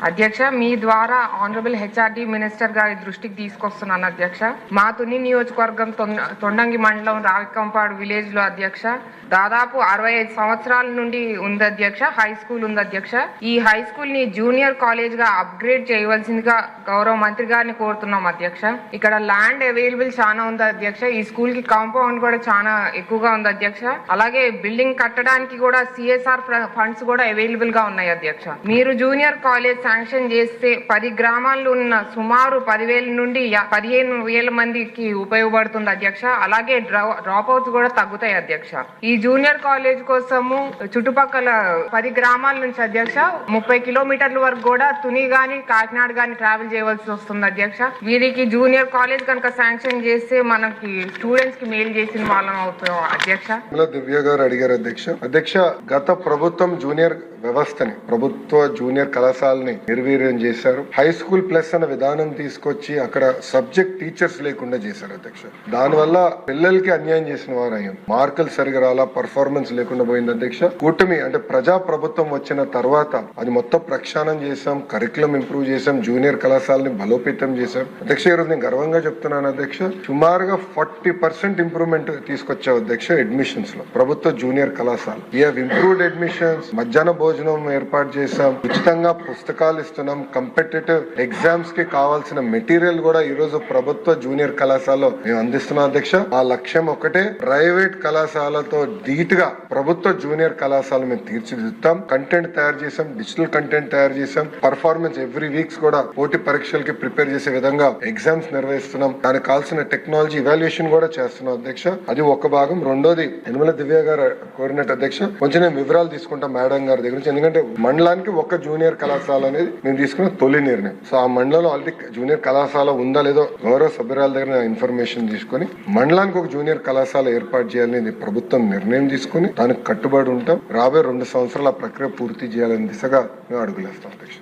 అధ్యక్ష, మీ ద్వారా honourable HRD minister గారి దృష్టికి తీసుకొస్తున్నాను అధ్యక్ష. మా తుని నియోజకవర్గం తొండంగి మండలం రావికంపాడు విలేజ్ లో అధ్యక్ష దాదాపు 65 సంవత్సరాల నుండి ఉంది అధ్యక్ష. హై స్కూల్ ఉంది అధ్యక్ష. ఈ హై స్కూల్ ని జూనియర్ కాలేజ్ గా అప్గ్రేడ్ చేయవలసిందిగా గౌరవ మంత్రి గారిని కోరుతున్నాం అధ్యక్ష. ఇక్కడ ల్యాండ్ అవైలబుల్ చాలా ఉంది అధ్యక్ష. ఈ స్కూల్ కి కాంపౌండ్ కూడా చాలా ఎక్కువగా ఉంది అధ్యక్ష. అలాగే బిల్డింగ్ కట్టడానికి కూడా సిఎస్ఆర్ ఫండ్స్ కూడా అవైలబుల్ గా ఉన్నాయి అధ్యక్ష. మీరు జూనియర్ కాలేజ్ శాంక్షన్ చేస్తే 10 గ్రామాల్లో ఉన్న సుమారు 10,000 నుండి 15,000 మందికి ఉపయోగపడుతుంది అధ్యక్ష. అలాగే డ్రాప్ అవుట్స్ కూడా తగ్గుతాయి అధ్యక్ష. ఈ జూనియర్ కాలేజ్ కోసము చుట్టుపక్కల 10 గ్రామాల నుంచి అధ్యక్ష 30 కిలోమీటర్ల వరకు కూడా తుని గాని కాకినాడ గాని ట్రావెల్ చేయవలసి వస్తుంది అధ్యక్ష. వీరికి జూనియర్ కాలేజ్ కనుక శాంక్షన్ చేస్తే మనకి స్టూడెంట్స్ కి మేలు చేసిన వాళ్ళం అవుతాం అధ్యక్ష. దివ్య గారు అడిగారు అధ్యక్ష. గత ప్రభుత్వం జూనియర్ వ్యవస్థని, ప్రభుత్వ జూనియర్ కళాశాలని నిర్వీర్యం చేశారు. హై స్కూల్ ప్లస్ అనే విధానం తీసుకొచ్చి అక్కడ సబ్జెక్ట్ టీచర్స్ లేకుండా చేశారు అధ్యక్ష. దానివల్ల పిల్లలకి అన్యాయం చేసిన వారు అయ్యాం. మార్కులు సరిగా రాలా, పర్ఫార్మెన్స్ లేకుండా పోయింది అధ్యక్ష. కూటమి అంటే ప్రజా ప్రభుత్వం వచ్చిన తర్వాత అది మొత్తం ప్రక్షాళన చేశాం, కరికులం ఇంప్రూవ్ చేశాం, జూనియర్ కళాశాలని బలోపేతం చేశాం అధ్యక్ష. ఈరోజు నేను గర్వంగా చెప్తున్నాను అధ్యక్ష, సుమారుగా 40% ఇంప్రూవ్మెంట్ తీసుకొచ్చాం అధ్యక్ష. అడ్మిషన్స్ లో ప్రభుత్వ జూనియర్ కళాశాల వీ హావ్ ఇంప్రూవ్డ్ అడ్మిషన్స్. మధ్యాహ్న భోజనం ఏర్పాటు చేశాం, ఉచితంగా పుస్తకాలు ఇస్తున్నాం, కాంపిటేటివ్ ఎగ్జామ్స్ కి కావాల్సిన మెటీరియల్ కూడా ఈ రోజు ప్రభుత్వ జూనియర్ కళాశాలలో మేము అందిస్తున్నాం అధ్యక్ష. ఆ లక్ష్యం ఒకటే, ప్రైవేట్ కళాశాలతో ధీటుగా ప్రభుత్వ జూనియర్ కళాశాల మేము తీర్చిదిద్దుతాం. కంటెంట్ తయారు చేసాం, డిజిటల్ కంటెంట్ తయారు చేసాం, పర్ఫార్మెన్స్ ఎవ్రీ వీక్స్ కూడా పోటీ పరీక్షలకి ప్రిపేర్ చేసే విధంగా ఎగ్జామ్స్ నిర్వహిస్తున్నాం. దానికి కావాల్సిన టెక్నాలజీ ఇవాల్యుయేషన్ కూడా చేస్తున్నాం అధ్యక్ష. అది ఒక భాగం. రెండోది యనమల దివ్య గారు కోరినట్టు అధ్యక్ష, కొంచెం నేను వివరాలు తీసుకుంటాం మేడం గారి దగ్గర నుంచి. ఎందుకంటే మండలానికి ఒక జూనియర్ కళాశాల అనేది మేము తీసుకున్న తొలి నిర్ణయం. సో ఆ మండలంలో ఆల్రెడీ జూనియర్ కళాశాల ఉందా లేదో గౌరవ సభ్యురాల దగ్గర ఇన్ఫర్మేషన్ తీసుకుని మండలానికి ఒక జూనియర్ కళాశాల ఏర్పాటు చేయాలని ప్రభుత్వం నిర్ణయం తీసుకుని దానికి కట్టుబడి ఉంటాం. రాబోయే 2 సంవత్సరాల ప్రక్రియ పూర్తి చేయాలని దిశగా మేము అడుగులేస్తాం అధ్యక్ష.